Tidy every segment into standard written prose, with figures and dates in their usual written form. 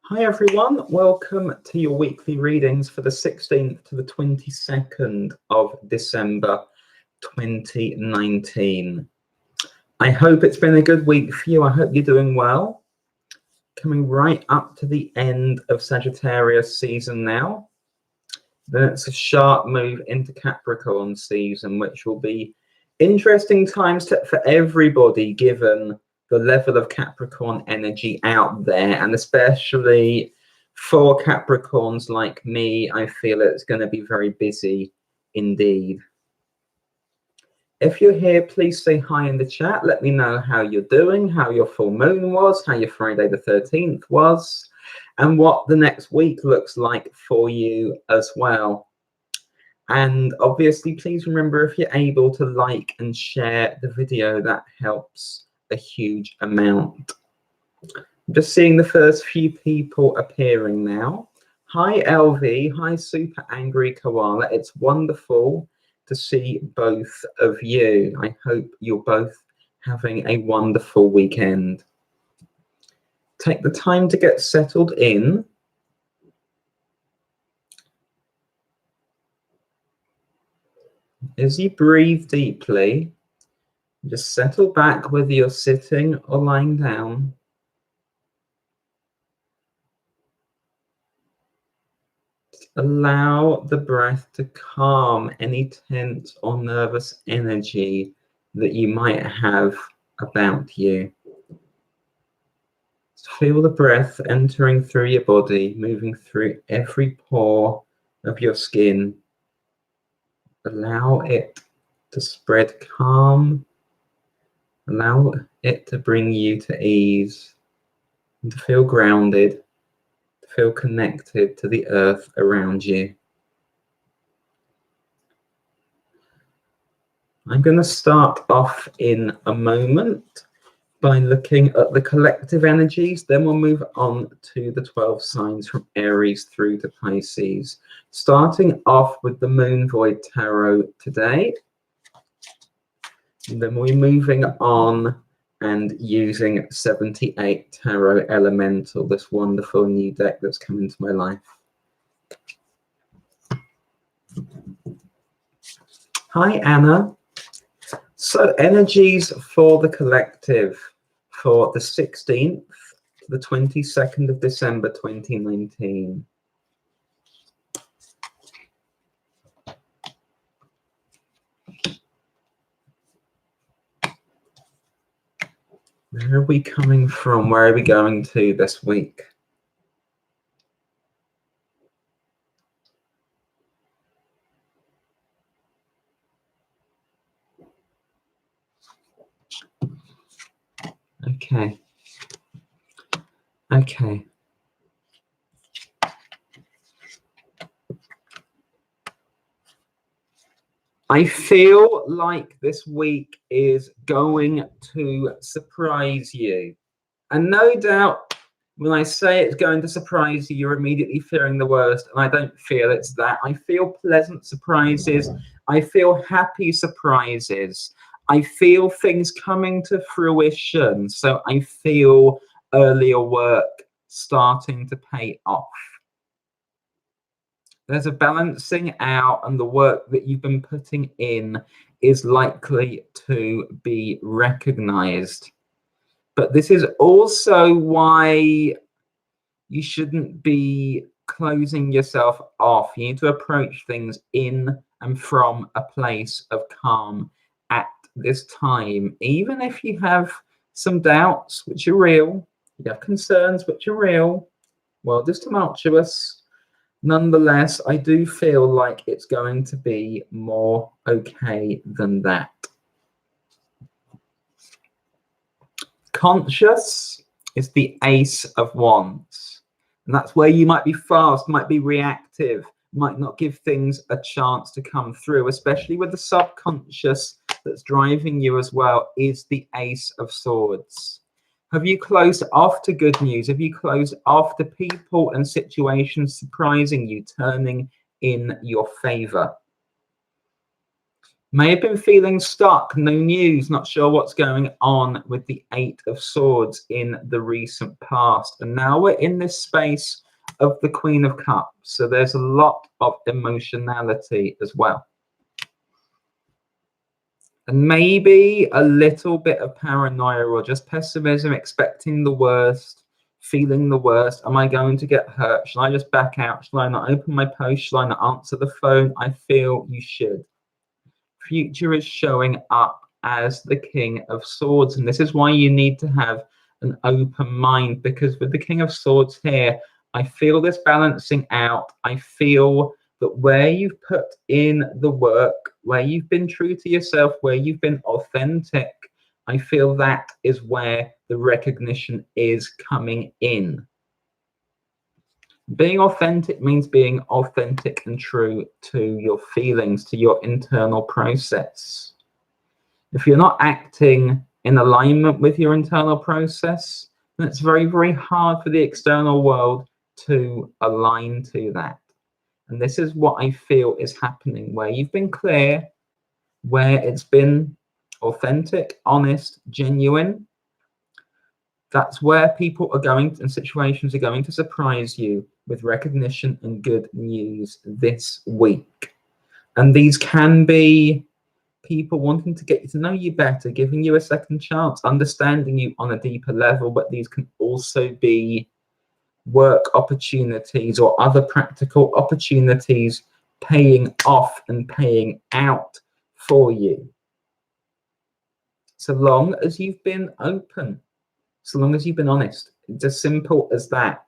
Hi everyone, welcome to your weekly readings for the 16th to the 22nd of December 2019. I hope it's been a good week for you. I hope you're doing well. Coming right up to the end of Sagittarius season now. Then it's a sharp move into Capricorn season, which will be interesting times for everybody given the level of Capricorn energy out there, and especially for Capricorns like me, I feel it's going to be very busy indeed. If you're here, please say hi in the chat. Let me know how you're doing, how your full moon was, how your Friday the 13th was, and what the next week looks like for you as well. And obviously, please remember, if you're able to like and share the video, that helps a huge amount. I'm just seeing the first few people appearing now. Hi LV, hi Super Angry Koala. It's wonderful to see both of you. I hope you're both having a wonderful weekend. Take the time to get settled in. As you breathe deeply, just settle back whether you're sitting or lying down. Allow the breath to calm any tense or nervous energy that you might have about you. Feel the breath entering through your body, moving through every pore of your skin. Allow it to spread calm. Allow it to bring you to ease and to feel grounded, to feel connected to the earth around you. I'm going to start off in a moment by looking at the collective energies, then we'll move on to the 12 signs from Aries through to Pisces. Starting off with the Moon Void Tarot today. And then we're moving on and using 78 Tarot Elemental, this wonderful new deck that's come into my life. Hi, Anna. So energies for the collective for the 16th to the 22nd of December 2019. Where are we coming from? Where are we going to this week? Okay. Okay. I feel like this week is going to surprise you. And no doubt when I say it's going to surprise you, you're immediately fearing the worst. And I don't feel it's that. I feel pleasant surprises. I feel happy surprises. I feel things coming to fruition. So I feel earlier work starting to pay off. There's a balancing out, and the work that you've been putting in is likely to be recognized. But this is also why you shouldn't be closing yourself off. You need to approach things in and from a place of calm at this time, even if you have some doubts, which are real, you have concerns, which are real. World is tumultuous. Nonetheless, I do feel like it's going to be more okay than that. Conscious is the Ace of Wands. And that's where you might be fast, might be reactive, might not give things a chance to come through, especially with the subconscious that's driving you as well, is the Ace of Swords. Have you closed off to good news? Have you closed off to people and situations surprising you, turning in your favor? May have been feeling stuck, no news, not sure what's going on with the Eight of Swords in the recent past. And now we're in this space of the Queen of Cups. So there's a lot of emotionality as well. And maybe a little bit of paranoia or just pessimism, expecting the worst, feeling the worst. Am I going to get hurt? Shall I just back out? Shall I not open my post? Shall I not answer the phone? I feel you should. Future is showing up as the King of Swords. And this is why you need to have an open mind, because with the King of Swords here, I feel this balancing out. I feel that where you've put in the work, where you've been true to yourself, where you've been authentic, I feel that is where the recognition is coming in. Being authentic means being authentic and true to your feelings, to your internal process. If you're not acting in alignment with your internal process, then it's very, very hard for the external world to align to that. And this is what I feel is happening, where you've been clear, where it's been authentic, honest, genuine. That's where people are going and situations are going to surprise you with recognition and good news this week. And these can be people wanting to get to know you better, giving you a second chance, understanding you on a deeper level, but these can also be work opportunities or other practical opportunities paying off and paying out for you. So long as you've been open, so long as you've been honest, it's as simple as that.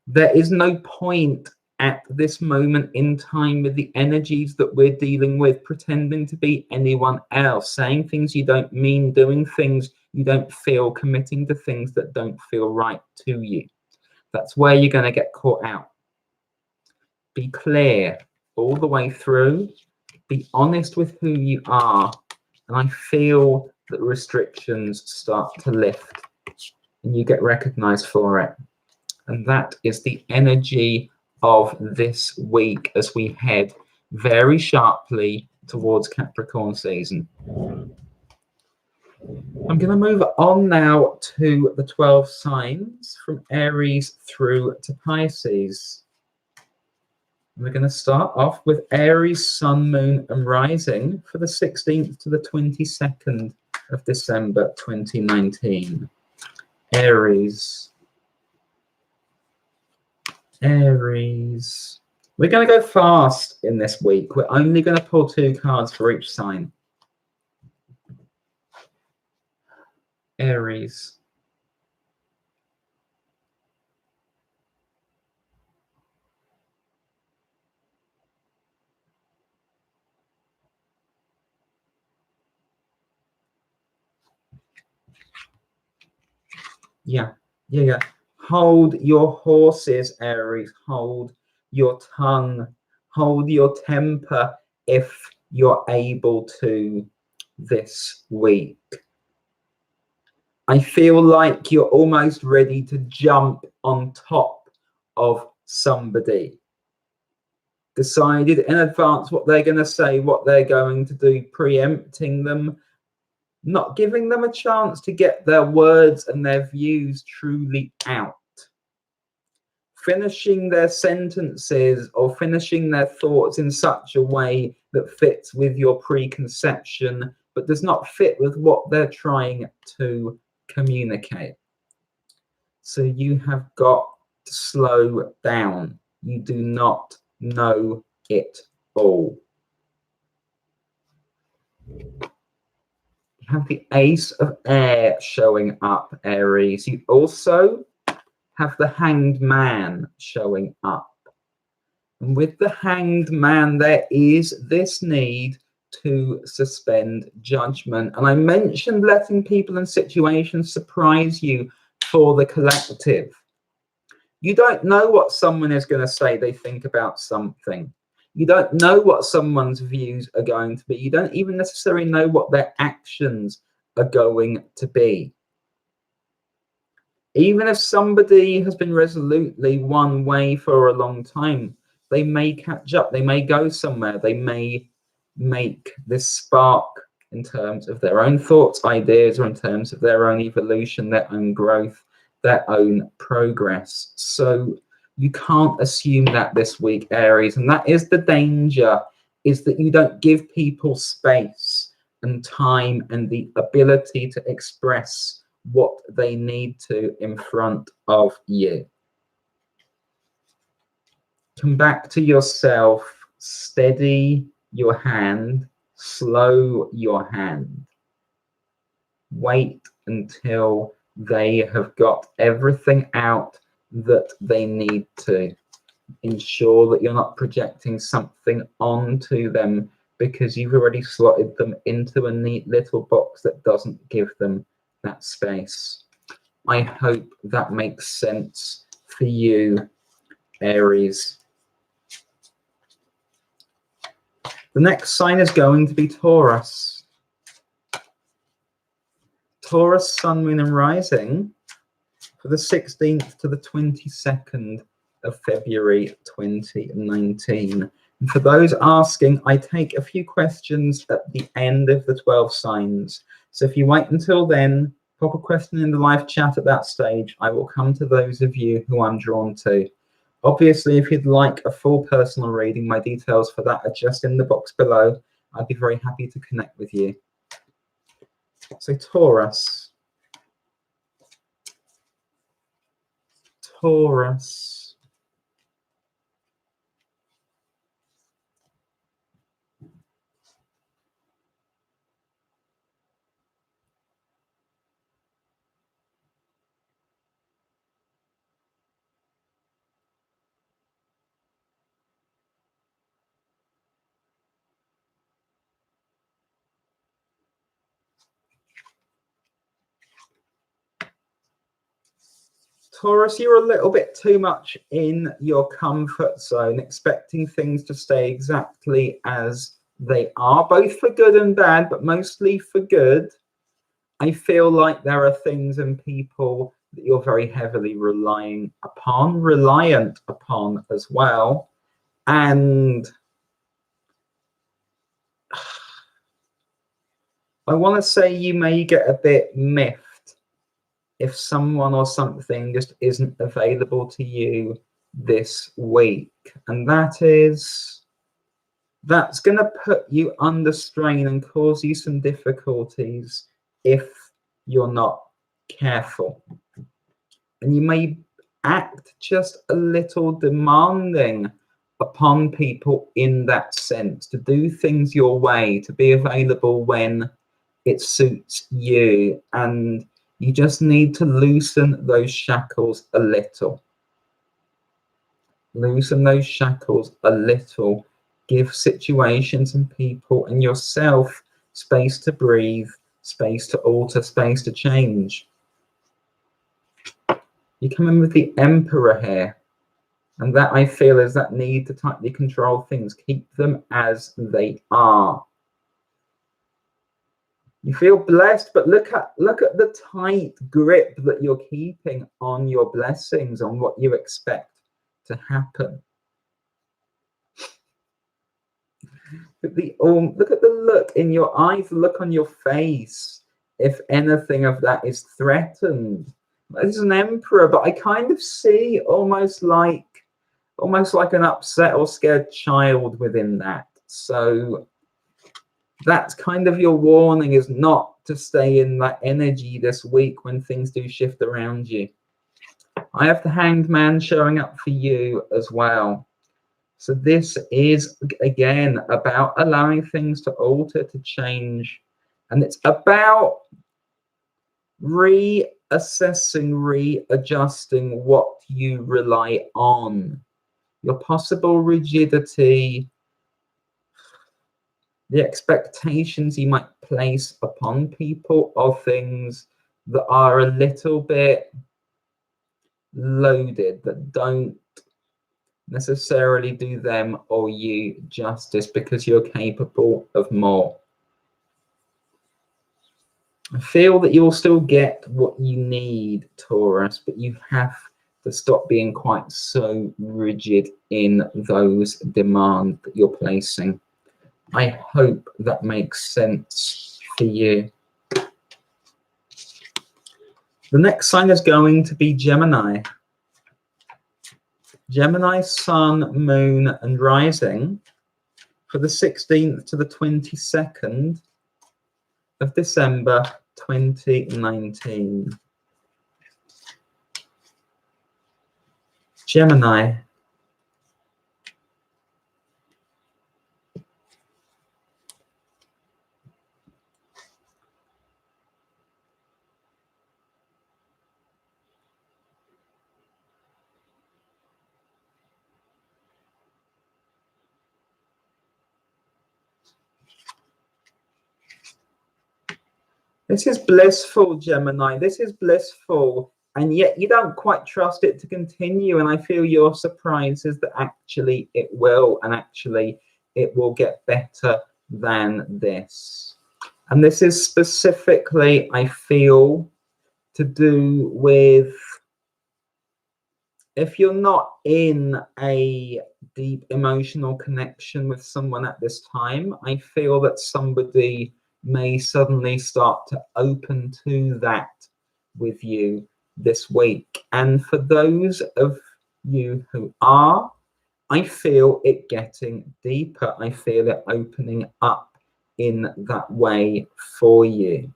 There is no point at this moment in time with the energies that we're dealing with pretending to be anyone else, saying things you don't mean, doing things you don't feel, committing to things that don't feel right to you. That's where you're going to get caught out. Be clear all the way through. Be honest with who you are. And I feel that restrictions start to lift and you get recognized for it. And that is the energy of this week as we head very sharply towards Capricorn season. I'm going to move on now to the 12 signs from Aries through to Pisces. We're going to start off with Aries, Sun, Moon, and Rising for the 16th to the 22nd of December 2019. Aries. Aries. We're going to go fast in this week. We're only going to pull 2 cards for each sign. Aries. Yeah. Hold your horses, Aries. Hold your tongue. Hold your temper if you're able to this week. I feel like you're almost ready to jump on top of somebody. Decided in advance what they're going to say, what they're going to do, preempting them, not giving them a chance to get their words and their views truly out. Finishing their sentences or finishing their thoughts in such a way that fits with your preconception, but does not fit with what they're trying to communicate. So you have got to slow down. You do not know it all. You have the Ace of Air showing up, Aries. You also have the Hanged Man showing up. And with the Hanged Man, there is this need to suspend judgment. And I mentioned letting people and situations surprise you for the collective. You don't know what someone is going to say they think about something. You don't know what someone's views are going to be. You don't even necessarily know what their actions are going to be. Even if somebody has been resolutely one way for a long time, they may catch up, they may go somewhere, they may make this spark in terms of their own thoughts, ideas, or in terms of their own evolution, their own growth, their own progress. So you can't assume that this week, Aries, and that is the danger, is that you don't give people space and time and the ability to express what they need to in front of you. Come back to yourself, steady your hand, slow your hand. Wait until they have got everything out that they need to. Ensure that you're not projecting something onto them because you've already slotted them into a neat little box that doesn't give them that space. I hope that makes sense for you, Aries. The next sign is going to be Taurus. Taurus, Sun, Moon, and Rising for the 16th to the 22nd of February 2019. And for those asking, I take a few questions at the end of the 12 signs. So if you wait until then, pop a question in the live chat at that stage. I will come to those of you who I'm drawn to. Obviously, if you'd like a full personal reading, my details for that are just in the box below. I'd be very happy to connect with you. So Taurus. Taurus. Taurus, you're a little bit too much in your comfort zone, expecting things to stay exactly as they are, both for good and bad, but mostly for good. I feel like there are things and people that you're very heavily reliant upon as well. And I want to say you may get a bit miffed if someone or something just isn't available to you this week. And that's going to put you under strain and cause you some difficulties if you're not careful. And you may act just a little demanding upon people in that sense, to do things your way, to be available when it suits you. And you just need to loosen those shackles a little. Loosen those shackles a little. Give situations and people and yourself space to breathe, space to alter, space to change. You come in with the Emperor here. And that, I feel, is that need to tightly control things. Keep them as they are. You feel blessed, but look at the tight grip that you're keeping on your blessings, on what you expect to happen. Look at the look in your eyes, the look on your face. If anything of that is threatened, this is an Emperor, but I kind of see almost like an upset or scared child within that. So that's kind of your warning, is not to stay in that energy this week when things do shift around you. I have the Hanged Man showing up for you as well. So this is, again, about allowing things to alter, to change. And it's about reassessing, readjusting what you rely on. Your possible rigidity, the expectations you might place upon people of things that are a little bit loaded, that don't necessarily do them or you justice, because you're capable of more. I feel that you'll still get what you need, Taurus, but you have to stop being quite so rigid in those demands that you're placing. I hope that makes sense for you. The next sign is going to be Gemini. Gemini, Sun, Moon, and Rising for the 16th to the 22nd of December 2019. Gemini. This is blissful, Gemini. This is blissful. And yet you don't quite trust it to continue. And I feel your surprise is that actually it will. And actually it will get better than this. And this is specifically, I feel, to do with if you're not in a deep emotional connection with someone at this time, I feel that somebody may suddenly start to open to that with you this week. And for those of you who are, I feel it getting deeper. I feel it opening up in that way for you.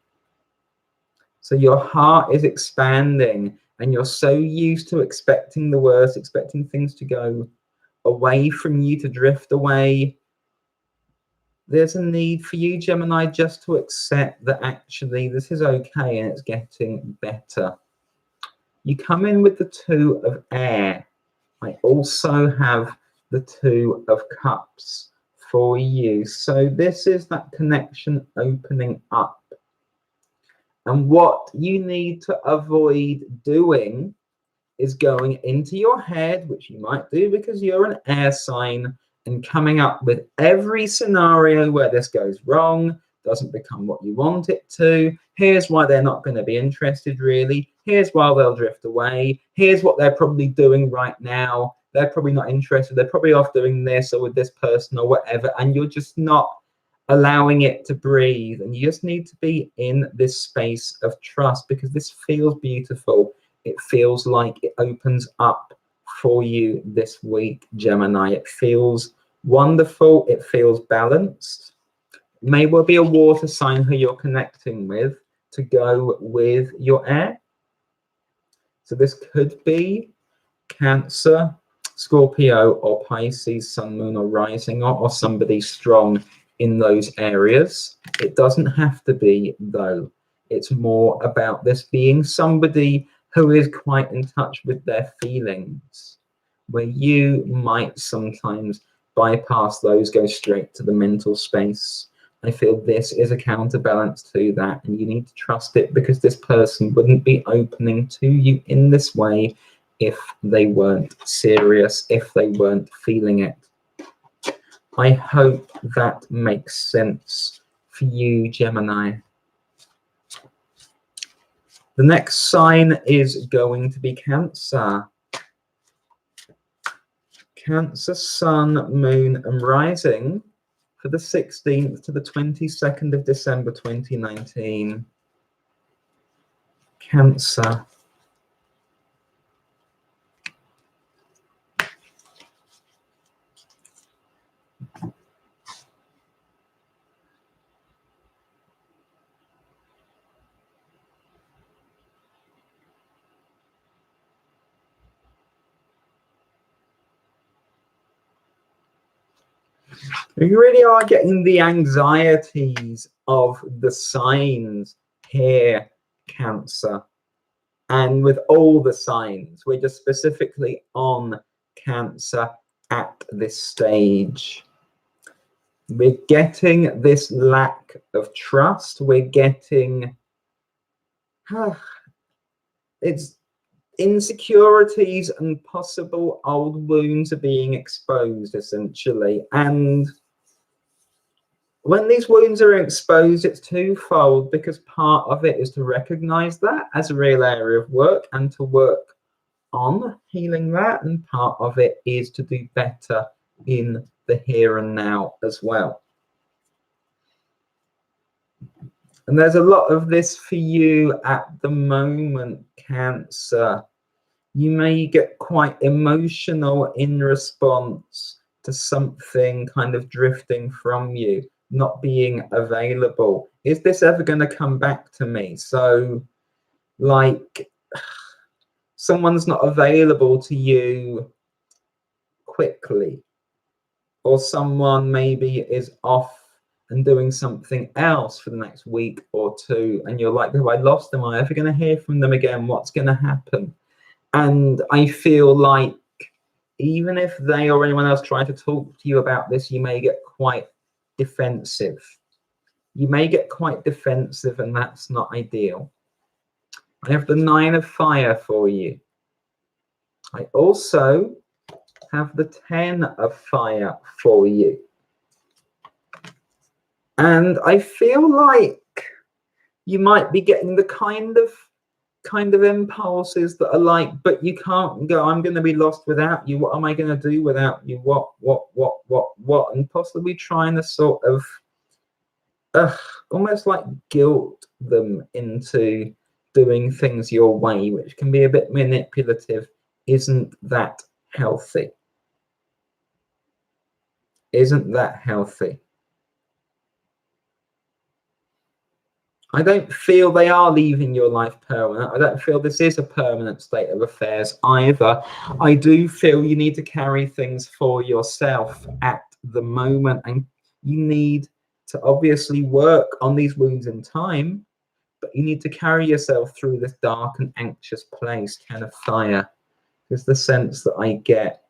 So your heart is expanding and you're so used to expecting the worst, expecting things to go away from you, to drift away. There's a need for you, Gemini, just to accept that actually this is okay and it's getting better. You come in with the 2 of air. I also have the 2 of cups for you. So this is that connection opening up. And what you need to avoid doing is going into your head, which you might do because you're an air sign, and coming up with every scenario where this goes wrong, doesn't become what you want it to. Here's why they're not going to be interested, really. Here's why they'll drift away. Here's what they're probably doing right now. They're probably not interested. They're probably off doing this or with this person or whatever. And you're just not allowing it to breathe. And you just need to be in this space of trust because this feels beautiful. It feels like it opens up for you this week, Gemini. It feels wonderful. It feels balanced. It may well be a water sign who you're connecting with to go with your air. So this could be Cancer, Scorpio, or Pisces, Sun, Moon, or Rising, or somebody strong in those areas. It doesn't have to be, though. It's more about this being somebody who is quite in touch with their feelings, where you might sometimes bypass those, go straight to the mental space. I feel this is a counterbalance to that, and you need to trust it because this person wouldn't be opening to you in this way if they weren't serious, if they weren't feeling it. I hope that makes sense for you, Gemini. The next sign is going to be Cancer. Cancer, Sun, Moon, and Rising for the 16th to the 22nd of December 2019. Cancer. You really are getting the anxieties of the signs here, Cancer. And with all the signs, we're just specifically on Cancer at this stage. We're getting this lack of trust. We're getting it's insecurities and possible old wounds are being exposed, essentially. And when these wounds are exposed, it's twofold, because part of it is to recognize that as a real area of work and to work on healing that, and part of it is to do better in the here and now as well. And there's a lot of this for you at the moment, Cancer. You may get quite emotional in response to something kind of drifting from you, not being available. Is this ever going to come back to me? So, like, someone's not available to you quickly, or someone maybe is off and doing something else for the next week or two, and you're like, oh, I lost them. Am I ever going to hear from them again? What's going to happen? And I feel like even if they or anyone else try to talk to you about this, you may get quite defensive. You may get quite defensive, and that's not ideal. I have the 9 of Fire for you. I also have the 10 of Fire for you. And I feel like you might be getting the kind of impulses that are like, but you can't go, I'm going to be lost without you. What am I going to do without you? What? And possibly trying to sort of almost like guilt them into doing things your way, which can be a bit manipulative. Isn't that healthy? Isn't that healthy? I don't feel they are leaving your life permanent. I don't feel this is a permanent state of affairs either. I do feel you need to carry things for yourself at the moment, and you need to obviously work on these wounds in time, but you need to carry yourself through this dark and anxious place. 10 of Fire is the sense that I get,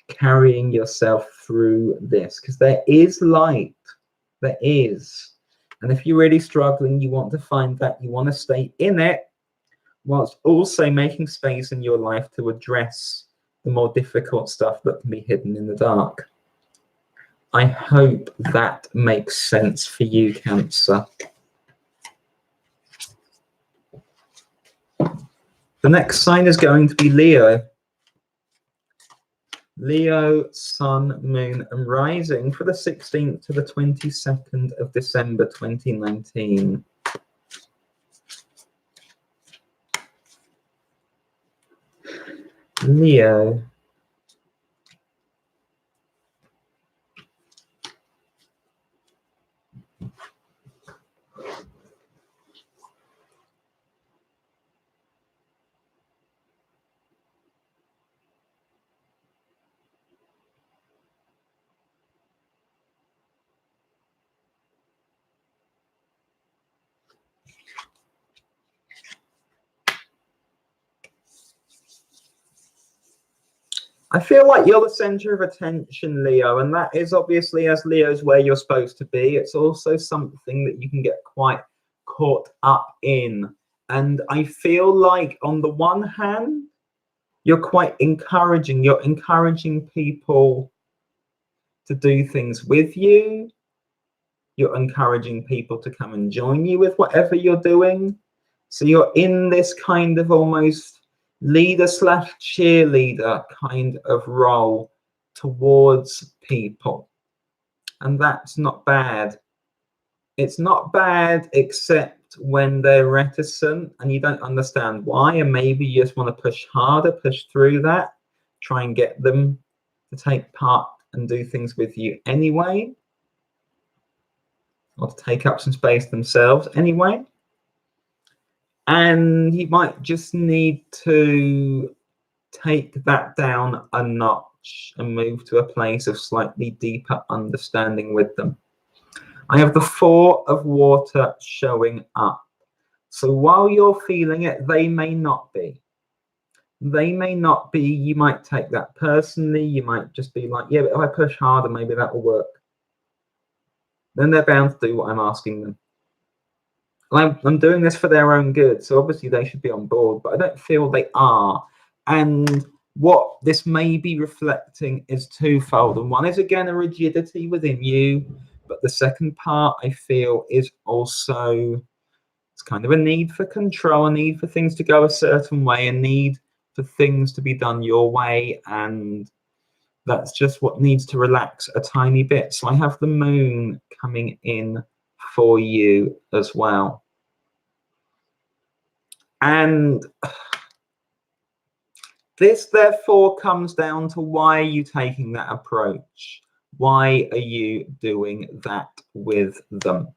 carrying yourself through this, because there is light. There is. And if you're really struggling, you want to find that, you want to stay in it, whilst also making space in your life to address the more difficult stuff that can be hidden in the dark. I hope that makes sense for you, Cancer. The next sign is going to be Leo. Leo, Sun, Moon, and Rising for the 16th to the 22nd of December 2019. Leo. I feel like you're the center of attention, Leo, and that is obviously, as Leo's, where you're supposed to be. It's also something that you can get quite caught up in. And I feel like on the one hand, you're quite encouraging. You're encouraging people to do things with you. You're encouraging people to come and join you with whatever you're doing. So you're in this kind of almost leader / cheerleader kind of role towards people. And that's not bad. It's not bad, except when they're reticent and you don't understand why, and maybe you just want to push harder, push through that, try and get them to take part and do things with you anyway, or to take up some space themselves anyway. And you might just need to take that down a notch and move to a place of slightly deeper understanding with them. I have the 4 of Water showing up. So while you're feeling it, they may not be. They may not be. You might take that personally. You might just be like, yeah, but if I push harder, maybe that will work. Then they're bound to do what I'm asking them. I'm doing this for their own good, so obviously they should be on board, but I don't feel they are. And what this may be reflecting is twofold. And one is, again, a rigidity within you, but the second part, I feel, is also, it's kind of a need for control, a need for things to go a certain way, a need for things to be done your way, and that's just what needs to relax a tiny bit. So I have the moon coming in for you as well. And this therefore comes down to, why are you taking that approach? Why are you doing that with them?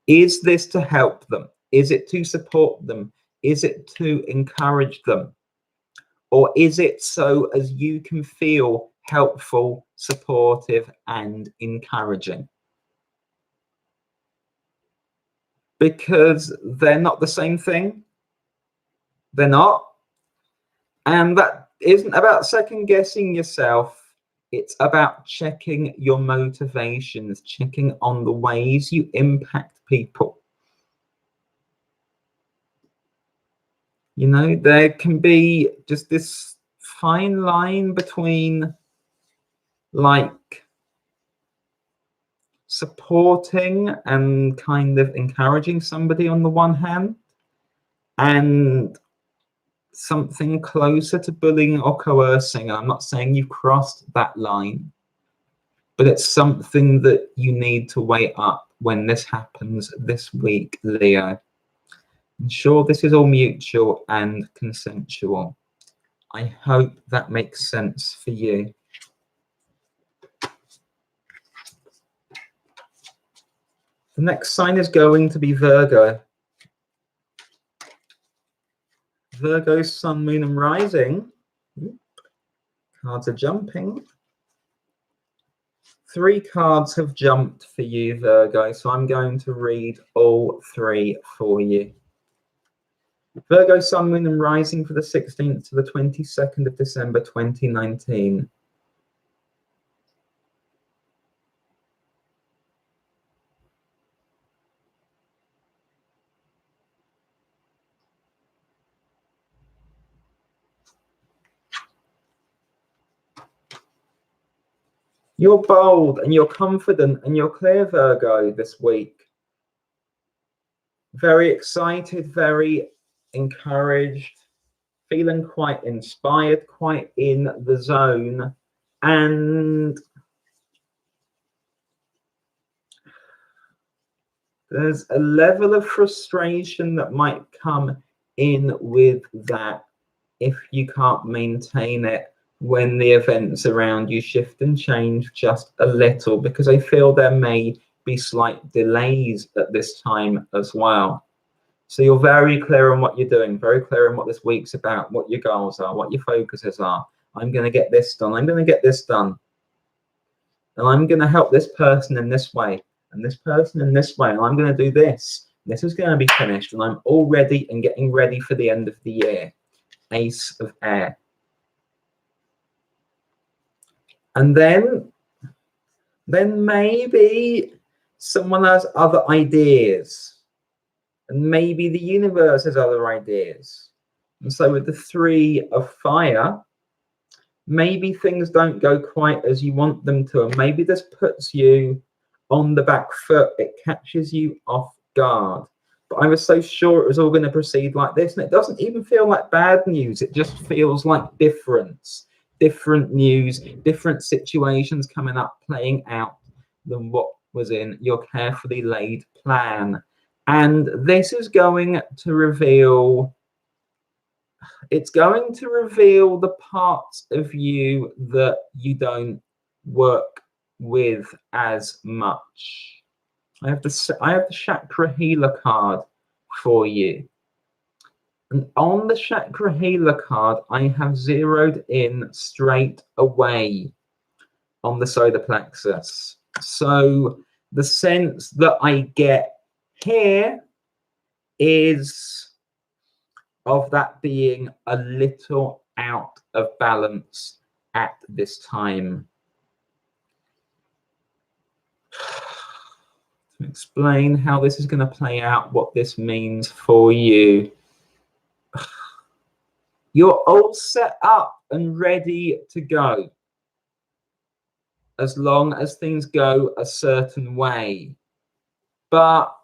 Is this to help them? Is it to support them? Is it to encourage them? Or is it so as you can feel helpful, supportive, and encouraging? Because they're not the same thing. They're not. And that isn't about second guessing yourself. It's about checking your motivations, checking on the ways you impact people. You know, there can be just this fine line between, like, supporting and kind of encouraging somebody on the one hand, and something closer to bullying or coercing. I'm not saying you've crossed that line, but it's something that you need to weigh up when this happens this week, Leo. Ensure this is all mutual and consensual. I hope that makes sense for you. The next sign is going to be Virgo. Virgo, sun, moon, and rising. Cards are jumping. 3 cards have jumped for you, Virgo, so I'm going to read all 3 for you. Virgo, sun, moon, and rising for the 16th to the 22nd of December 2019. You're bold and you're confident and you're clear, Virgo, this week. Very excited, very encouraged, feeling quite inspired, quite in the zone. And there's a level of frustration that might come in with that if you can't maintain it when the events around you shift and change just a little, because I feel there may be slight delays at this time as well. So you're very clear on what you're doing, very clear on what this week's about, what your goals are, what your focuses are. I'm going to get this done. I'm going to get this done. And I'm going to help this person in this way, and this person in this way. And I'm going to do this. This is going to be finished. And I'm all ready and getting ready for the end of the year. Ace of Air. And then maybe someone has other ideas. And maybe the universe has other ideas. And so with the 3 of fire, maybe things don't go quite as you want them to. And maybe this puts you on the back foot. It catches you off guard. But I was so sure it was all going to proceed like this. And it doesn't even feel like bad news. It just feels like difference. Different news, different situations coming up, playing out than what was in your carefully laid plan. And this is going to reveal, it's going to reveal the parts of you that you don't work with as much. I have the chakra healer card for you. And on the chakra healer card, I have zeroed in straight away on the solar plexus. So the sense that I get here is of that being a little out of balance at this time. To explain how this is going to play out, what this means for you. You're all set up and ready to go, as long as things go a certain way. But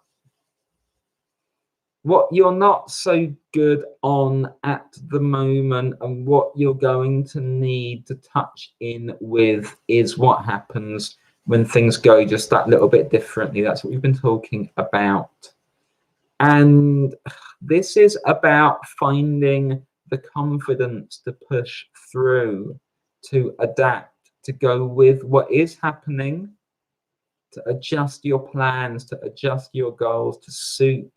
What you're not so good on at the moment and what you're going to need to touch in with is what happens when things go just that little bit differently. That's what we've been talking about. And this is about finding the confidence to push through, to adapt, to go with what is happening, to adjust your plans, to adjust your goals to suit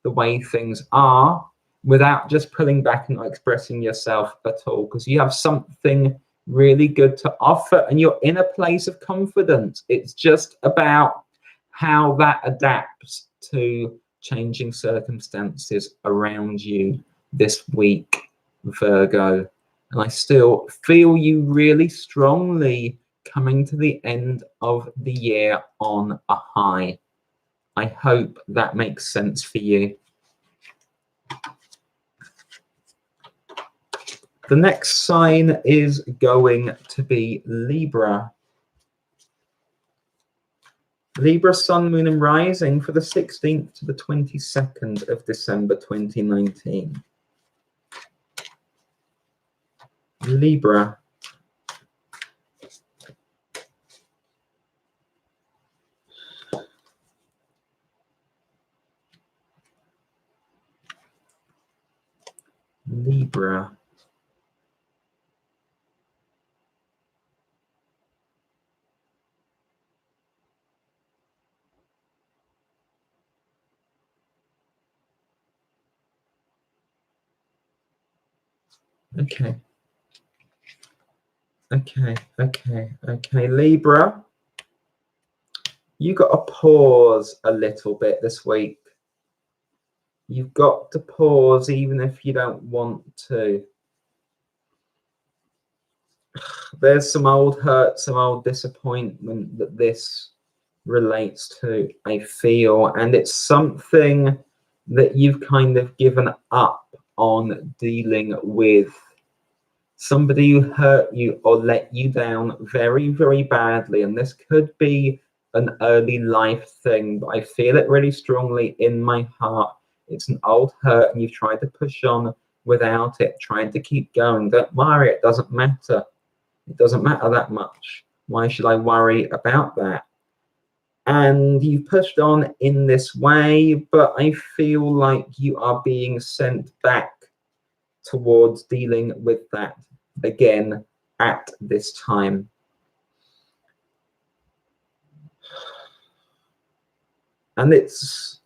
the way things are without just pulling back and not expressing yourself at all, because you have something really good to offer and you're in a place of confidence. It's just about how that adapts to changing circumstances around you this week, Virgo. And I still feel you really strongly coming to the end of the year on a high. I hope that makes sense for you. The next sign is going to be Libra. Libra sun, moon and rising for the 16th to the 22nd of December 2019. Libra. Libra. Okay. Okay. Libra, you got to pause a little bit this week. You've got to pause even if you don't want to. There's some old hurt, some old disappointment that this relates to, I feel, and it's something that you've kind of given up on dealing with. Somebody who hurt you or let you down very, very badly, and this could be an early life thing, but I feel it really strongly in my heart. It's an old hurt and you've tried to push on without it, trying to keep going. Don't worry, it doesn't matter. It doesn't matter that much. Why should I worry about that? And you pushed on in this way, but I feel like you are being sent back towards dealing with that again at this time. And it's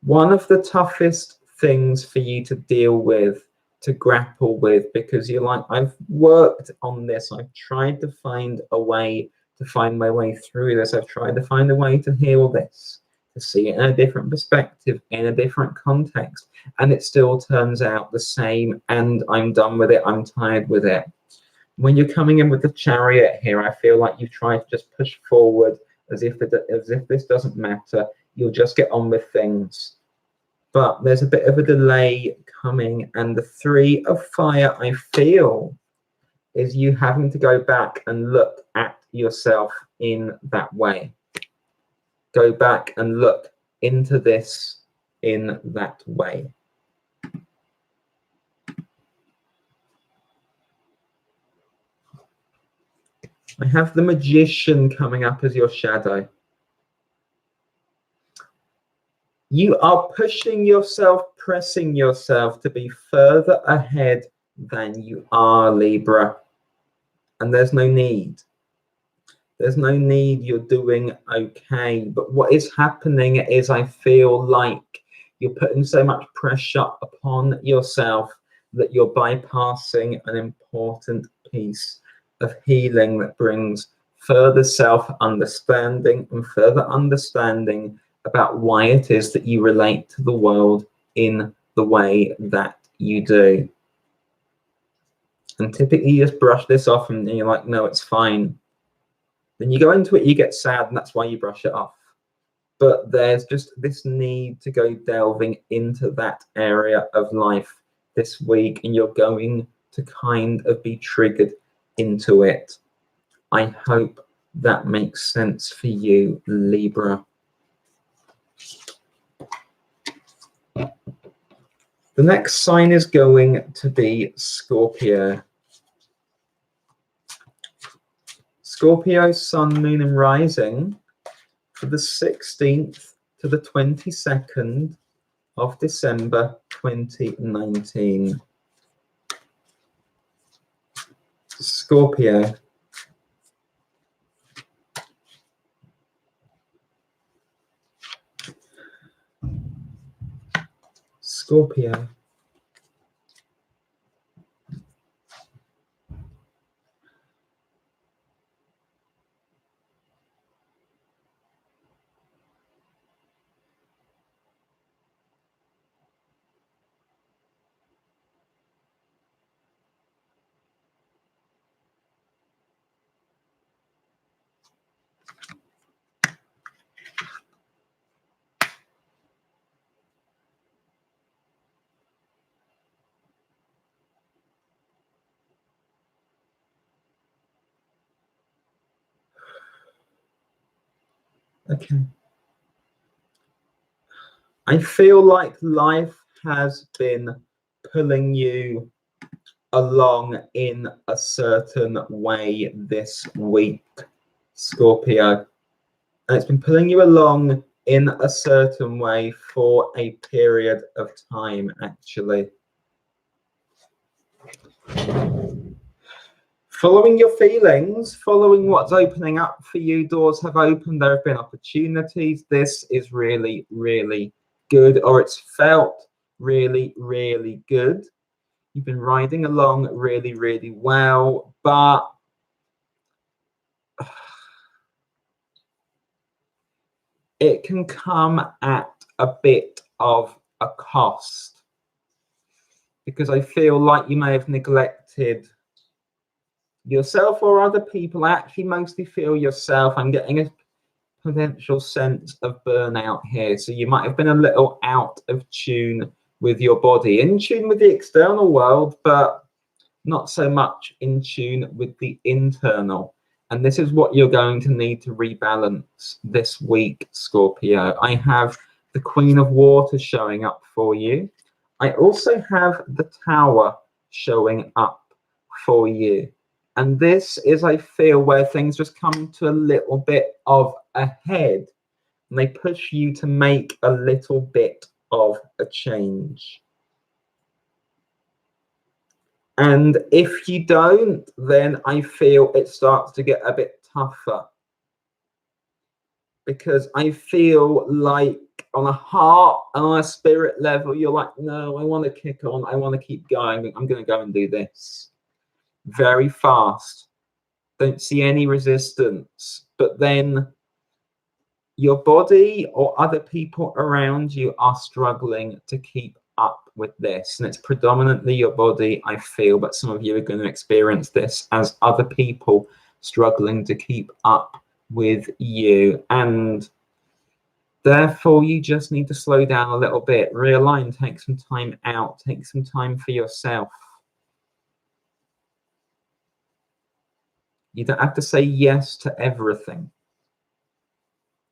one of the toughest things for you to deal with, to grapple with, because you're like, I've worked on this. I've tried to find a way to find my way through this. I've tried to find a way to heal this, to see it in a different perspective, in a different context. And it still turns out the same. And I'm done with it. I'm tired with it. When you're coming in with the Chariot here, I feel like you've tried to just push forward as if this doesn't matter. You'll just get on with things. But there's a bit of a delay coming, and the 3 of fire, I feel, is you having to go back and look at yourself in that way. Go back and look into this in that way. I have the Magician coming up as your shadow. You are pushing yourself, pressing yourself to be further ahead than you are, Libra. And there's no need. There's no need. You're doing okay. But what is happening is I feel like you're putting so much pressure upon yourself that you're bypassing an important piece of healing that brings further self-understanding and further understanding about why it is that you relate to the world in the way that you do. And typically you just brush this off and you're like, no, it's fine. Then you go into it, you get sad, and that's why you brush it off. But there's just this need to go delving into that area of life this week, and you're going to kind of be triggered into it. I hope that makes sense for you, Libra. The next sign is going to be Scorpio. Scorpio, sun, moon, and rising for the 16th to the 22nd of December 2019. Scorpio. Scorpio. Okay. I feel like life has been pulling you along in a certain way this week, Scorpio. And it's been pulling you along in a certain way for a period of time, actually. Following your feelings, following what's opening up for you, doors have opened, there have been opportunities. This is really, really good, or it's felt really, really good. You've been riding along really, really well, but it can come at a bit of a cost, because I feel like you may have neglected yourself or other people. I actually mostly feel yourself. I'm getting a potential sense of burnout here. So you might have been a little out of tune with your body, in tune with the external world, but not so much in tune with the internal. And this is what you're going to need to rebalance this week, Scorpio. I have the Queen of Water showing up for you. I also have the Tower showing up for you. And this is, I feel, where things just come to a little bit of a head, and they push you to make a little bit of a change. And if you don't, then I feel it starts to get a bit tougher, because I feel like on a heart and on a spirit level, you're like, no, I want to kick on. I want to keep going. I'm going to go and do this very fast. Don't see any resistance. But then your body or other people around you are struggling to keep up with this. And it's predominantly your body, I feel, but some of you are going to experience this as other people struggling to keep up with you. And therefore, you just need to slow down a little bit, realign, take some time out, take some time for yourself. You don't have to say yes to everything.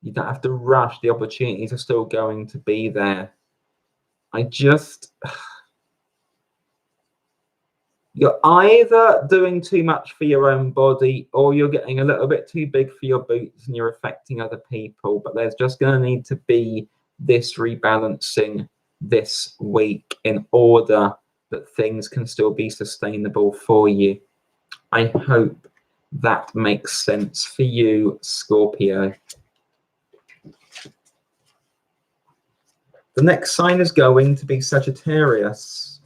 You don't have to rush. The opportunities are still going to be there. You're either doing too much for your own body, or you're getting a little bit too big for your boots and you're affecting other people. But there's just going to need to be this rebalancing this week in order that things can still be sustainable for you. I hope that makes sense for you, Scorpio. The next sign is going to be Sagittarius.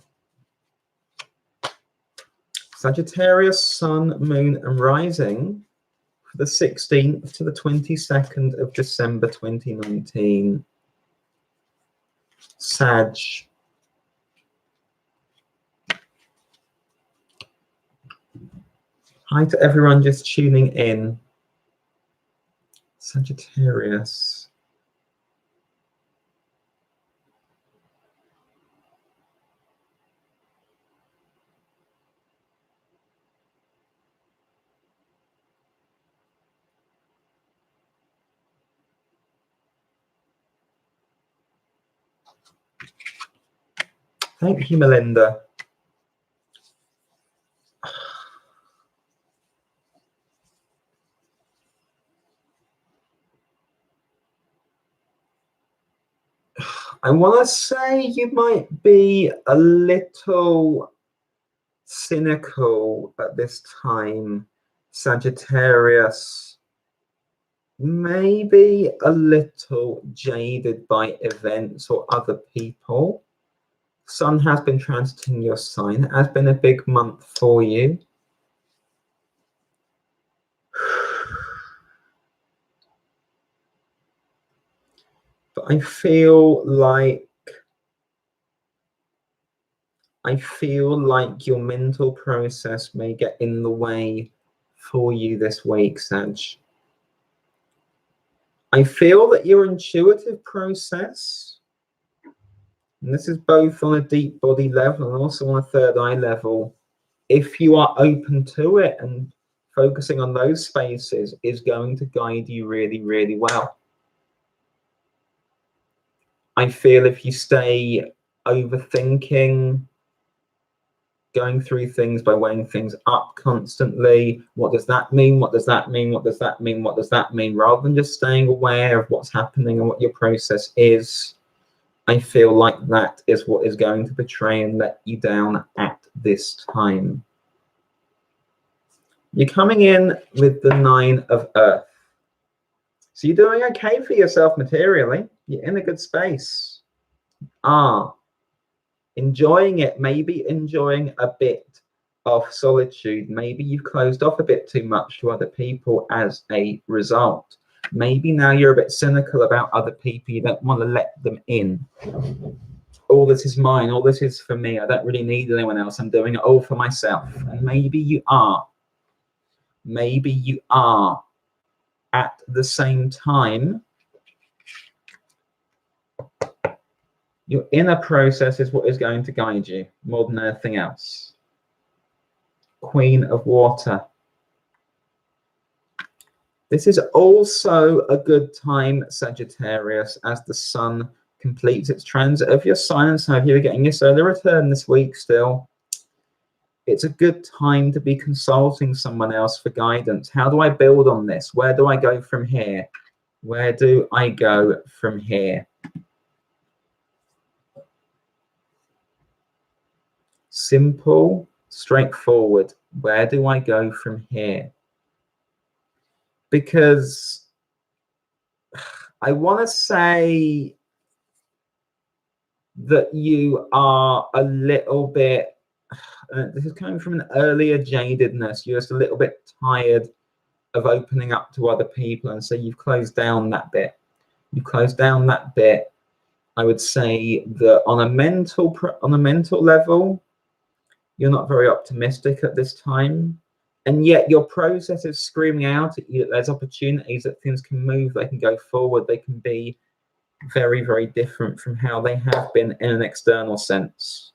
Sagittarius, sun, moon, and rising for the 16th to the 22nd of December 2019. Sag. Hi to everyone just tuning in. Sagittarius. Thank you, Melinda. I want to say you might be a little cynical at this time, Sagittarius. Maybe a little jaded by events or other people. Sun has been transiting your sign. It has been a big month for you. But I feel like your mental process may get in the way for you this week, Sag. I feel that your intuitive process, and this is both on a deep body level and also on a third eye level, if you are open to it and focusing on those spaces, is going to guide you really, really well. I feel if you stay overthinking, going through things by weighing things up constantly, what does that mean? What does that mean? What does that mean? What does that mean? Rather than just staying aware of what's happening and what your process is, I feel like that is what is going to betray and let you down at this time. You're coming in with the 9 of Earth. So you're doing okay for yourself materially. You're in a good space. Enjoying it, maybe enjoying a bit of solitude. Maybe you've closed off a bit too much to other people as a result. Maybe now you're a bit cynical about other people. You don't want to let them in. All this is mine. All this is for me. I don't really need anyone else. I'm doing it all for myself. And maybe you are. Maybe you are. At the same time, your inner process is what is going to guide you more than anything else. Queen of Water. This is also a good time, Sagittarius, as the sun completes its transit of your sign. And so if you're getting your solar return this week still, it's a good time to be consulting someone else for guidance. How do I build on this? Where do I go from here? Where do I go from here? Simple, straightforward. Where do I go from here? Because I want to say that you are a little bit, this is coming from an earlier jadedness. You're just a little bit tired of opening up to other people. And so you've closed down that bit. You've closed down that bit. I would say that on a mental level, you're not very optimistic at this time. And yet your process is screaming out at you that there's opportunities, that things can move, they can go forward, they can be very, very different from how they have been in an external sense.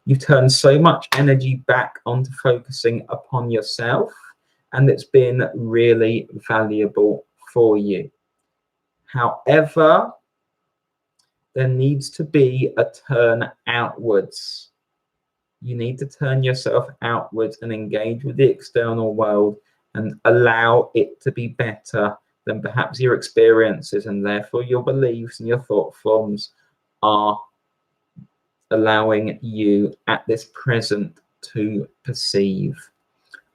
You've turned so much energy back onto focusing upon yourself, and it's been really valuable for you. However, there needs to be a turn outwards. You need to turn yourself outwards and engage with the external world and allow it to be better than perhaps your experiences, and therefore your beliefs and your thought forms are allowing you at this present to perceive.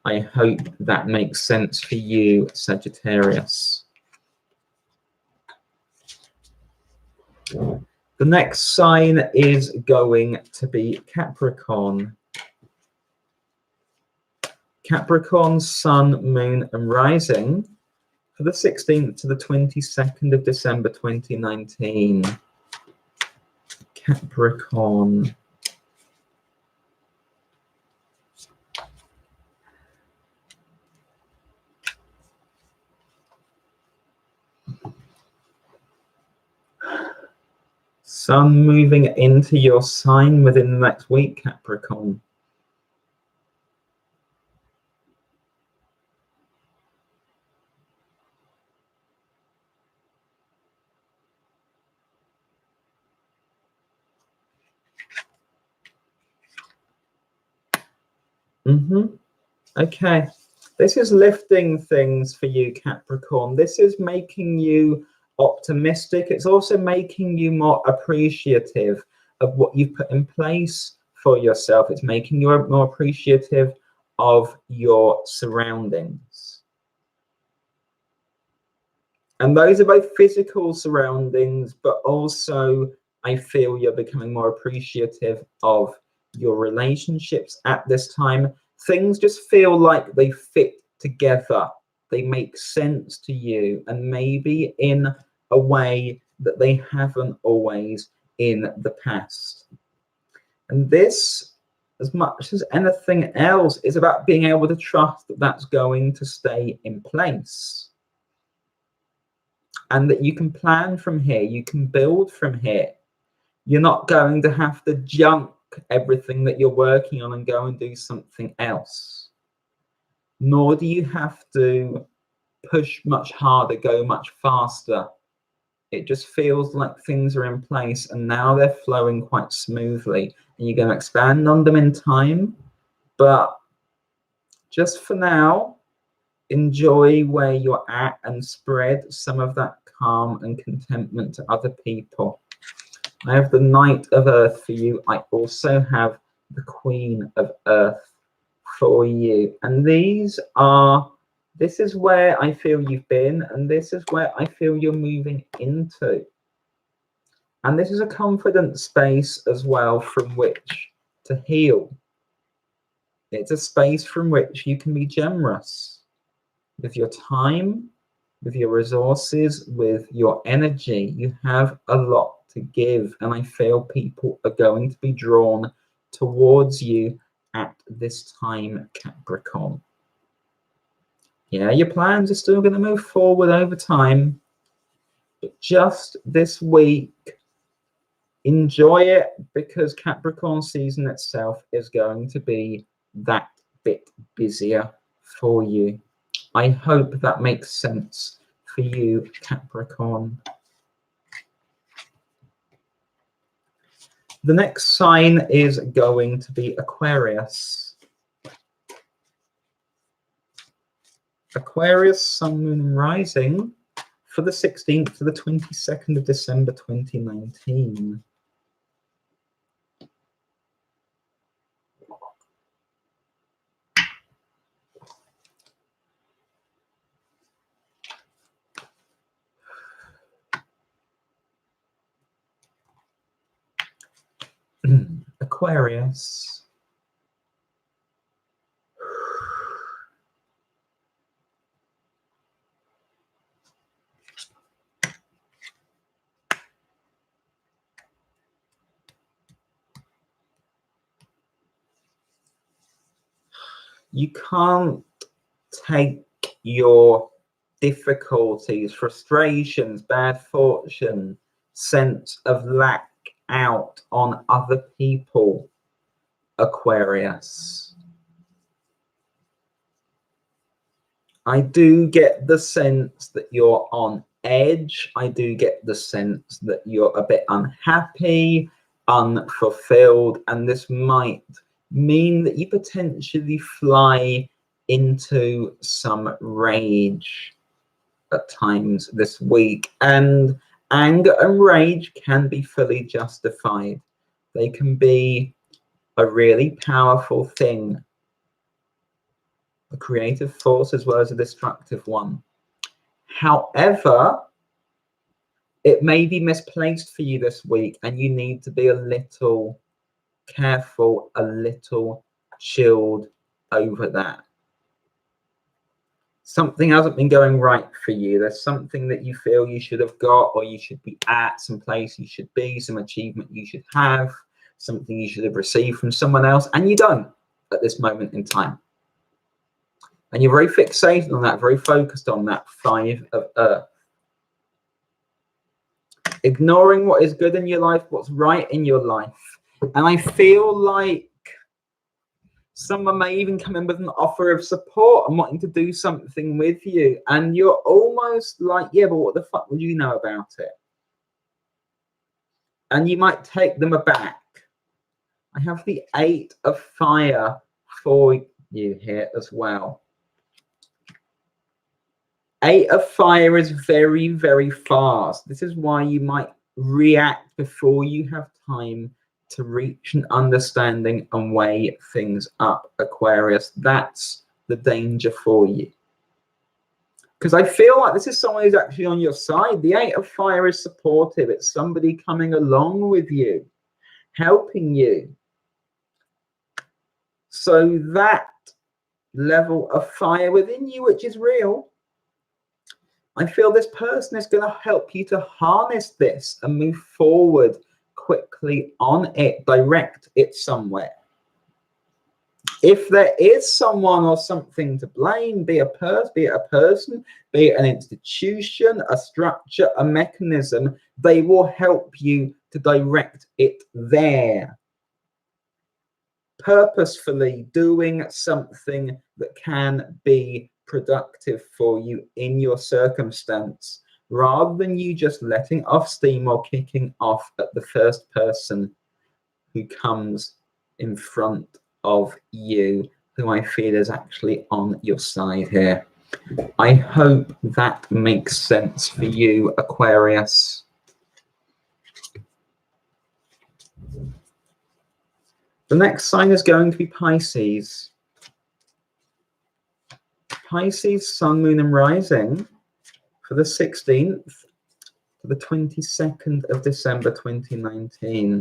I hope that makes sense for you, Sagittarius. The next sign is going to be Capricorn. Capricorn, sun, moon, and rising for the 16th to the 22nd of December 2019. Capricorn. Sun moving into your sign within the next week, Capricorn. Okay. This is lifting things for you, Capricorn. This is making you optimistic. It's also making you more appreciative of what you've put in place for yourself. It's making you more appreciative of your surroundings. And those are both physical surroundings, but also I feel you're becoming more appreciative of your relationships at this time. Things just feel like they fit together. They make sense to you, and maybe in a way that they haven't always in the past. And this, as much as anything else, is about being able to trust that that's going to stay in place. And that you can plan from here, you can build from here. You're not going to have to junk everything that you're working on and go and do something else. Nor do you have to push much harder, go much faster. It just feels like things are in place and now they're flowing quite smoothly. And you're going to expand on them in time. But just for now, enjoy where you're at and spread some of that calm and contentment to other people. I have the Knight of Earth for you. I also have the Queen of Earth for you. And this is where I feel you've been, and this is where I feel you're moving into. And this is a confident space as well from which to heal. It's a space from which you can be generous with your time, with your resources, with your energy. You have a lot to give, and I feel people are going to be drawn towards you at this time, Capricorn. Yeah, your plans are still going to move forward over time, but just this week, enjoy it, because Capricorn season itself is going to be that bit busier for you. I hope that makes sense for you, Capricorn. The next sign is going to be Aquarius. Aquarius, Sun, Moon, and Rising for the 16th to the 22nd of December 2019. Aquarius. You can't take your difficulties, frustrations, bad fortune, sense of lack out on other people, Aquarius. I do get the sense that you're on edge. I do get the sense that you're a bit unhappy, unfulfilled, and this might mean that you potentially fly into some rage at times this week. And anger and rage can be fully justified. They can be a really powerful thing, a creative force as well as a destructive one. However, it may be misplaced for you this week, and you need to be a little careful, a little chilled over that. Something hasn't been going right for you. There's something that you feel you should have got, or you should be at, some place you should be, some achievement you should have, something you should have received from someone else, and you don't at this moment in time. And you're very fixated on that, very focused on that 5 of Earth. Ignoring what is good in your life, what's right in your life. And I feel like someone may even come in with an offer of support and wanting to do something with you. And you're almost like, yeah, but what the fuck would you know about it? And you might take them aback. I have the 8 of Fire for you here as well. 8 of fire is very, very fast. This is why you might react before you have time to reach an understanding and weigh things up, Aquarius. That's the danger for you. Because I feel like this is someone who's actually on your side. The 8 of fire is supportive. It's somebody coming along with you, helping you. So that level of fire within you, which is real, I feel this person is going to help you to harness this and move forward quickly on it, direct it somewhere. If there is someone or something to blame, be it a person, be it an institution, a structure, a mechanism, they will help you to direct it there. Purposefully doing something that can be productive for you in your circumstance, rather than you just letting off steam or kicking off at the first person who comes in front of you, who I feel is actually on your side here. I hope that makes sense for you, Aquarius. The next sign is going to be Pisces. Pisces, Sun, Moon, and Rising for the 16th to the 22nd of December 2019.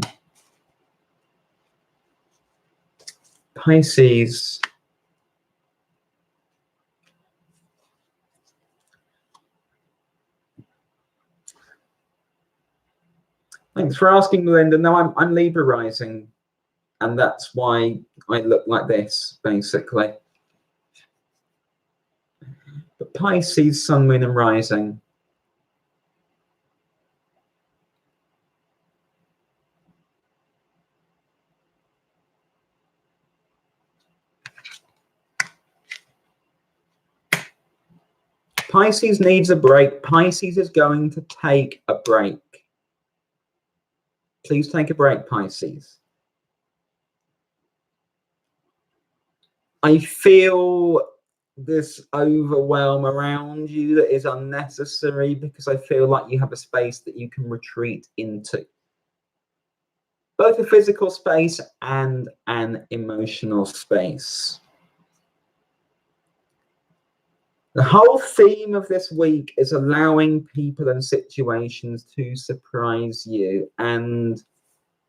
Pisces. Thanks for asking, Melinda. No, I'm Libra rising, and that's why I look like this, basically. But Pisces, Sun, Moon, and Rising. Pisces needs a break. Pisces is going to take a break. Please take a break, Pisces. I feel this overwhelm around you that is unnecessary, because I feel like you have a space that you can retreat into. Both a physical space and an emotional space. The whole theme of this week is allowing people and situations to surprise you. And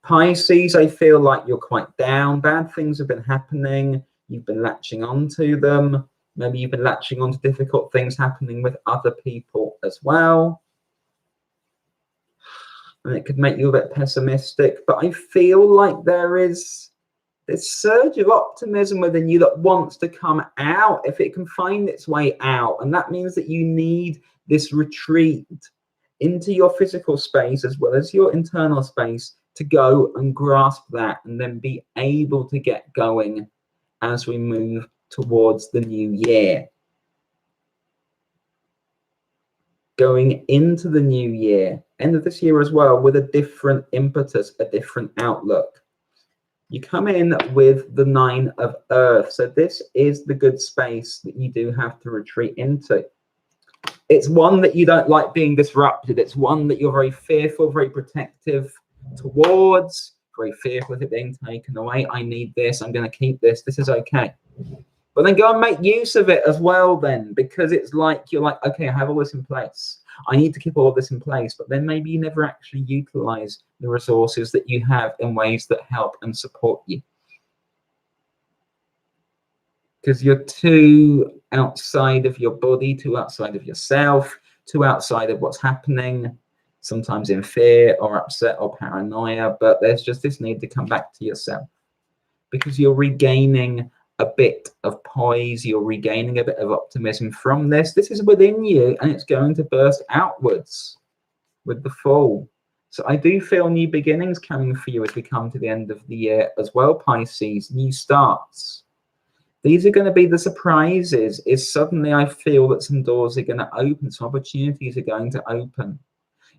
Pisces, I feel like you're quite down. Bad things have been happening. You've been latching onto them. Maybe you've been latching onto difficult things happening with other people as well. And it could make you a bit pessimistic. But I feel like there is this surge of optimism within you that wants to come out, if it can find its way out. And that means that you need this retreat into your physical space as well as your internal space to go and grasp that, and then be able to get going as we move towards the new year. Going into the new year, end of this year as well, with a different impetus, a different outlook. You come in with the 9 of Earth. So this is the good space that you do have to retreat into. It's one that you don't like being disrupted. It's one that you're very fearful, very protective towards, very fearful of it being taken away. I need this. I'm going to keep this. This is okay. But then go and make use of it as well then, because it's like, you're like, okay, I have all this in place. I need to keep all of this in place, but then maybe you never actually utilize the resources that you have in ways that help and support you. Because you're too outside of your body, too outside of yourself, too outside of what's happening, sometimes in fear or upset or paranoia, but there's just this need to come back to yourself, because you're regaining a bit of poise, you're regaining a bit of optimism from this. This is within you, and it's going to burst outwards with the fall. So I do feel new beginnings coming for you as we come to the end of the year as well, Pisces. New starts. These are going to be the surprises. Is suddenly I feel that some doors are going to open, some opportunities are going to open.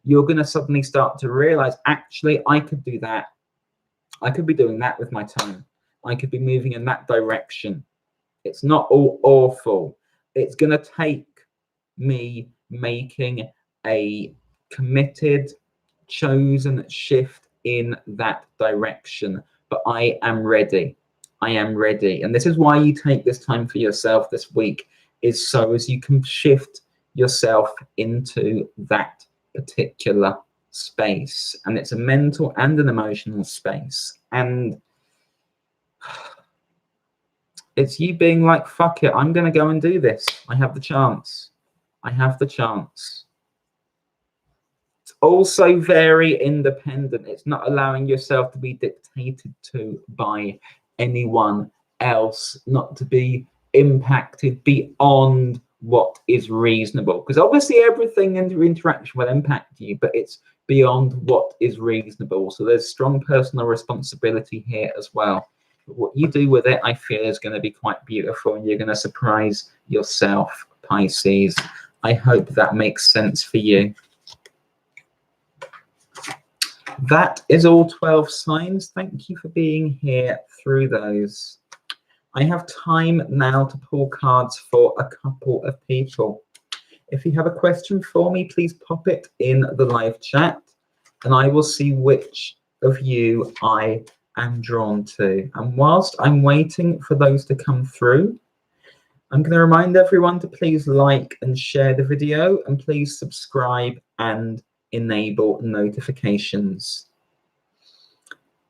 You're going to suddenly start to realize, actually, I could do that. I could be doing that with my time. I could be moving in that direction. It's not all awful. It's going to take me making a committed, chosen shift in that direction. But I am ready. I am ready. And this is why you take this time for yourself this week, is so as you can shift yourself into that particular space. And it's a mental and an emotional space. And it's you being like, fuck it, I'm going to go and do this. I have the chance. I have the chance. It's also very independent. It's not allowing yourself to be dictated to by anyone else, not to be impacted beyond what is reasonable. Because obviously everything in your interaction will impact you, but it's beyond what is reasonable. So there's strong personal responsibility here as well. But what you do with it, I feel, is going to be quite beautiful, and you're going to surprise yourself, Pisces. I hope that makes sense for you. That is all 12 signs. Thank you for being here through those. I have time now to pull cards for a couple of people. If you have a question for me, please pop it in the live chat, and I will see which of you I am drawn to. And whilst I'm waiting for those to come through, I'm going to remind everyone to please like and share the video, and please subscribe and enable notifications.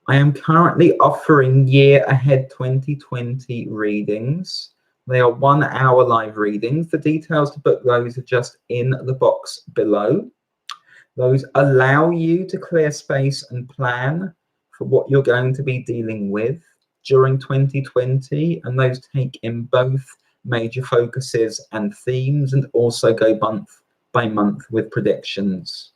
I am currently offering year ahead 2020 readings. They are 1 hour live readings. The details to book those are just in the box below. Those allow you to clear space and plan for what you're going to be dealing with during 2020, and those take in both major focuses and themes, and also go month by month with predictions.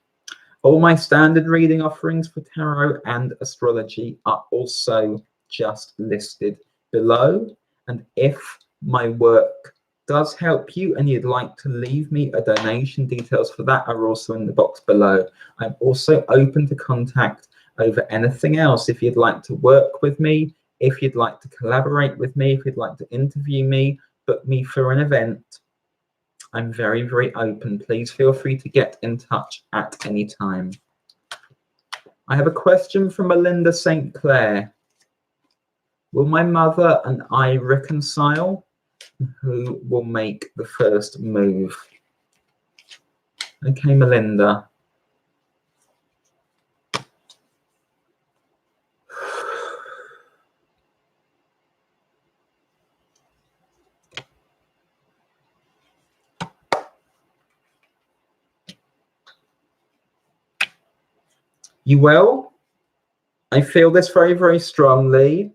All my standard reading offerings for tarot and astrology are also just listed below. And if my work does help you and you'd like to leave me a donation, details for that are also in the box below. I'm also open to contact over anything else. If you'd like to work with me, if you'd like to collaborate with me, if you'd like to interview me, book me for an event, I'm very, very open. Please feel free to get in touch at any time. I have a question from Melinda St. Clair. Will my mother and I reconcile? Who will make the first move? Okay, Melinda. You will. I feel this very, very strongly.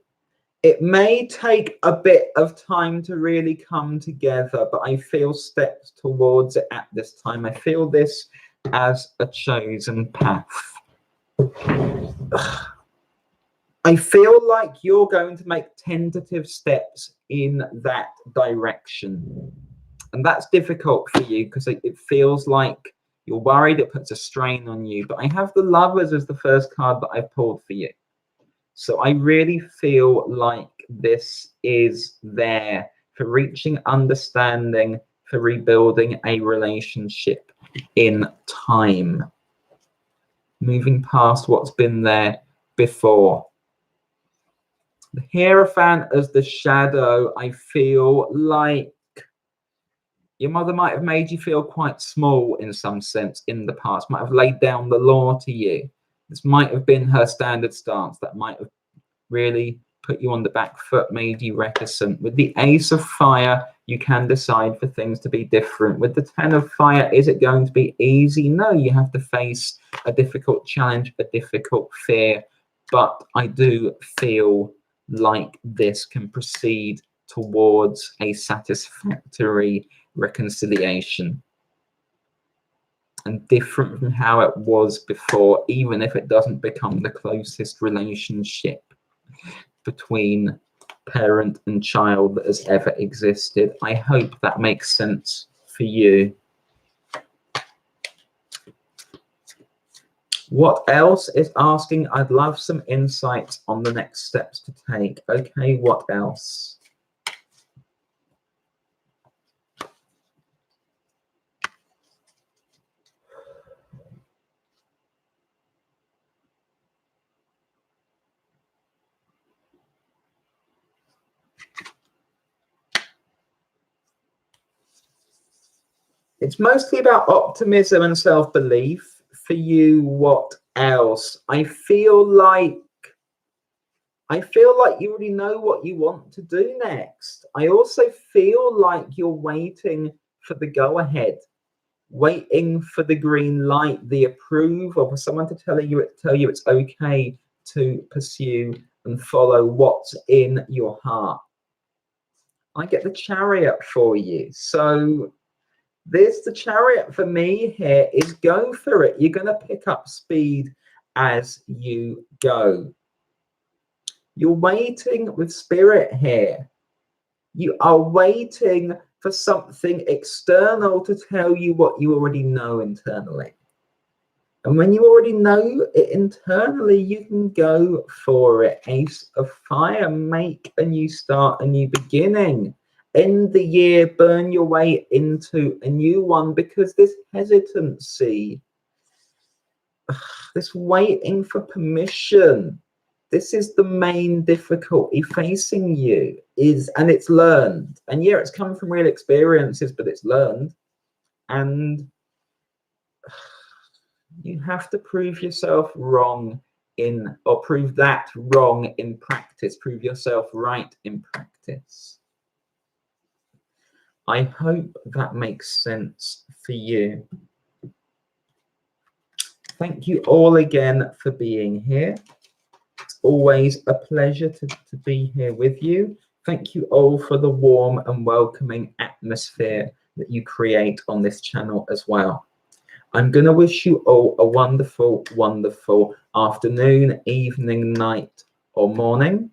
It may take a bit of time to really come together, but I feel steps towards it at this time. I feel this as a chosen path. I feel like you're going to make tentative steps in that direction. And that's difficult for you because it feels like you're worried, it puts a strain on you. But I have the Lovers as the first card that I've pulled for you. So I really feel like this is there for reaching understanding, for rebuilding a relationship in time. Moving past what's been there before. The Hierophant as the shadow, I feel like your mother might have made you feel quite small in some sense in the past, might have laid down the law to you. This might have been her standard stance that might have really put you on the back foot, made you reticent. With the Ace of Fire, you can decide for things to be different. With the Ten of Fire, is it going to be easy? No, you have to face a difficult challenge, a difficult fear. But I do feel like this can proceed towards a satisfactory reconciliation. And different from how it was before, even if it doesn't become the closest relationship between parent and child that has ever existed. I hope that makes sense for you. What else is asking? I'd love some insights on the next steps to take. Okay, what else? It's mostly about optimism and self-belief. For you, what else? I feel like you already know what you want to do next. I also feel like you're waiting for the go-ahead, waiting for the green light, the approve, or for someone to tell you it's okay to pursue and follow what's in your heart. I get the Chariot for you. So there's the Chariot for me here is go for it. You're going to pick up speed as you go. You're waiting with Spirit here. You are waiting for something external to tell you what you already know internally. And when you already know it internally, you can go for it. Ace of Fire, make a new start, a new beginning. End the year, burn your way into a new one, because this hesitancy, this waiting for permission, this is the main difficulty facing you, and it's learned. And yeah, it's come from real experiences, but it's learned. And you have to prove yourself wrong or prove that wrong in practice, prove yourself right in practice. I hope that makes sense for you. Thank you all again for being here. It's always a pleasure to be here with you. Thank you all for the warm and welcoming atmosphere that you create on this channel as well. I'm going to wish you all a wonderful, wonderful afternoon, evening, night, or morning.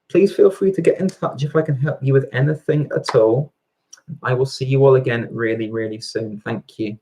Please feel free to get in touch if I can help you with anything at all. I will see you all again really, really soon. Thank you.